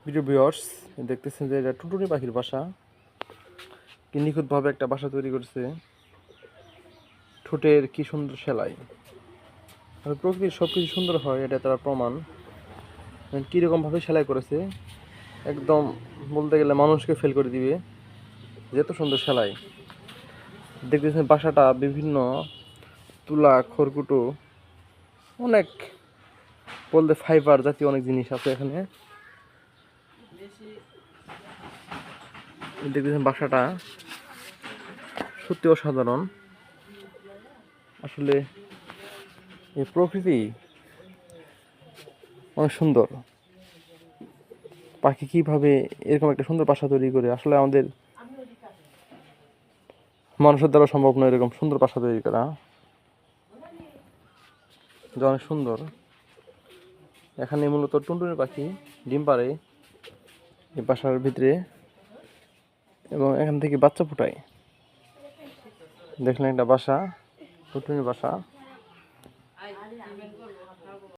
Video viewers, দেখতেছেন যে এটা টুনটুনি পাখির বাসা। কি নিখুঁতভাবে একটা বাসা তৈরি করছে। ঠোঁটের কি সুন্দর সেলাই। আর প্রকৃতির সব কিছু সুন্দর হয়, এটা তারা প্রমাণ। কীরকমভাবে সেলাই করেছে, একদম বলতে গেলে মানুষকে ফেল করে দিবে, যেত সুন্দর সেলাই। দেখতেছেন বাসাটা বিভিন্ন তুলা, খড়কুটো, অনেক বলতে ফাইবার জাতীয় অনেক জিনিস আছে এখানে। দেখতেছেন বাসাটা সত্যি অসাধারণ। আসলে এই প্রকৃতি অনেক সুন্দর। পাখি কীভাবে এরকম একটা সুন্দর বাসা তৈরি করে, আসলে আমাদের মানুষের দ্বারা সম্ভব নয় এরকম সুন্দর বাসা তৈরি করা। যা অনেক সুন্দর। এখানে মূলত টুনটুনি পাখি ডিম পাড়ে এই বাসার ভিতরে, এবং এখান থেকে বাচ্চা ফোটায়। দেখলেন একটা বাসা, টুনটুনি বাসা।